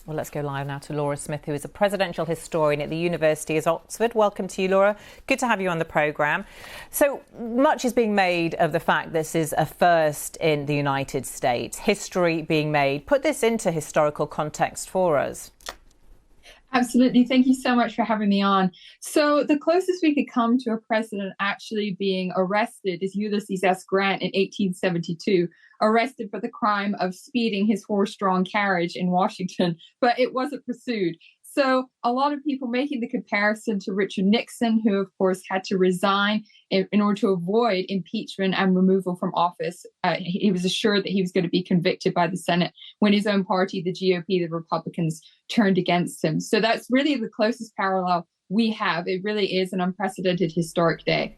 Well, let's go live now to Laura Smith, who is a presidential historian at the University of Oxford. Welcome to you, Laura. Good to have you on the programme. So much is being made of the fact this is a first in the United States, history being made. Put this into historical context for us. Absolutely. Thank you so much for having me on. So the closest we could come to a president actually being arrested is Ulysses S. Grant in 1872, arrested for the crime of speeding his horse-drawn carriage in Washington, but it wasn't pursued. So a lot of people making the comparison to Richard Nixon, who of course had to resign in order to avoid impeachment and removal from office. He was assured that he was going to be convicted by the Senate when his own party, the GOP, the Republicans, turned against him. So that's really the closest parallel we have. It really is an unprecedented historic day.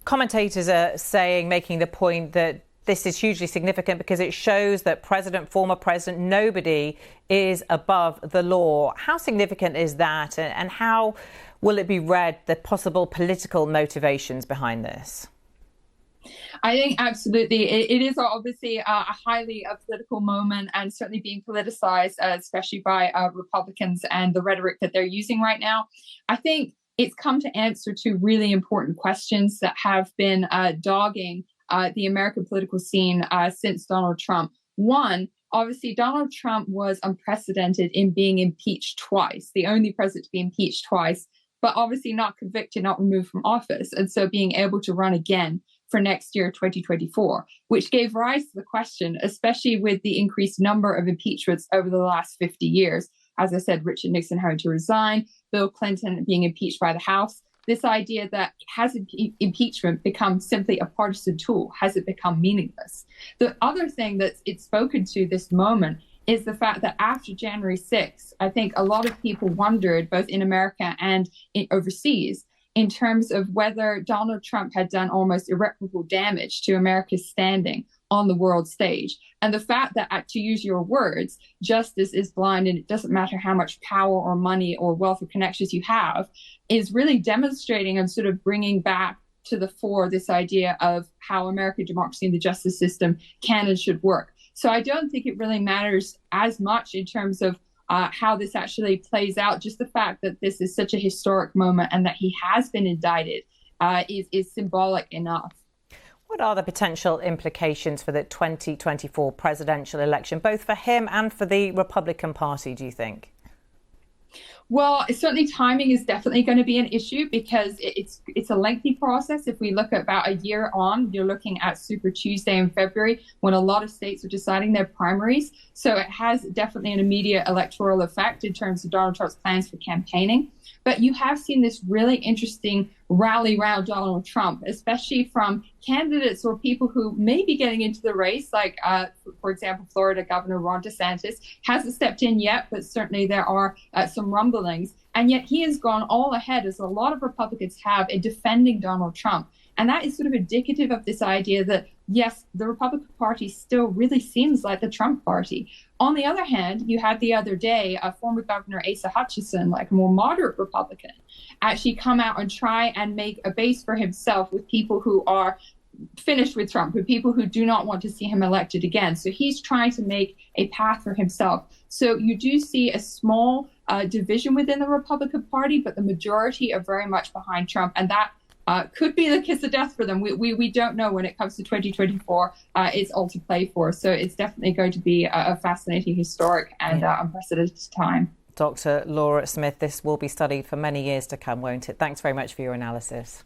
Commentators are saying, making the point that this is hugely significant because it shows that former president, nobody is above the law. How significant is that, and how will it be read, the possible political motivations behind this? I think absolutely. It is obviously a highly political moment, and certainly being politicized, especially by Republicans and the rhetoric that they're using right now. I think it's come to answer two really important questions that have been dogging the American political scene since Donald Trump. One, obviously, Donald Trump was unprecedented in being impeached twice, the only president to be impeached twice, but obviously not convicted, not removed from office. And so being able to run again for next year, 2024, which gave rise to the question, especially with the increased number of impeachments over the last 50 years. As I said, Richard Nixon having to resign, Bill Clinton being impeached by the House. This idea that has impeachment become simply a partisan tool? Has it become meaningless? The other thing that it's spoken to this moment is the fact that after January 6th, I think a lot of people wondered, both in America and overseas, in terms of whether Donald Trump had done almost irreparable damage to America's standing on the world stage. And the fact that, to use your words, justice is blind and it doesn't matter how much power or money or wealth or connections you have, is really demonstrating and sort of bringing back to the fore this idea of how American democracy and the justice system can and should work. So I don't think it really matters as much in terms of how this actually plays out. Just the fact that this is such a historic moment and that he has been indicted is symbolic enough. What are the potential implications for the 2024 presidential election, both for him and for the Republican Party, do you think? Well, certainly timing is definitely going to be an issue because it's a lengthy process. If we look at about a year on, you're looking at Super Tuesday in February when a lot of states are deciding their primaries. So it has definitely an immediate electoral effect in terms of Donald Trump's plans for campaigning. But you have seen this really interesting rally around Donald Trump, especially from candidates or people who may be getting into the race, like, for example, Florida Governor Ron DeSantis hasn't stepped in yet, but certainly there are some rumblings. And yet he has gone all ahead, as a lot of Republicans have, in defending Donald Trump. And that is sort of indicative of this idea that, yes, the Republican Party still really seems like the Trump party. On the other hand, you had the other day former Governor Asa Hutchinson, like a more moderate Republican, actually come out and try and make a base for himself with people who are finished with Trump, with people who do not want to see him elected again. So he's trying to make a path for himself. So you do see a small division within the Republican Party, but the majority are very much behind Trump. And that could be the kiss of death for them. We don't know when it comes to 2024. It's all to play for. So it's definitely going to be a fascinating, historic and unprecedented time. Dr. Laura Smith, this will be studied for many years to come, won't it? Thanks very much for your analysis.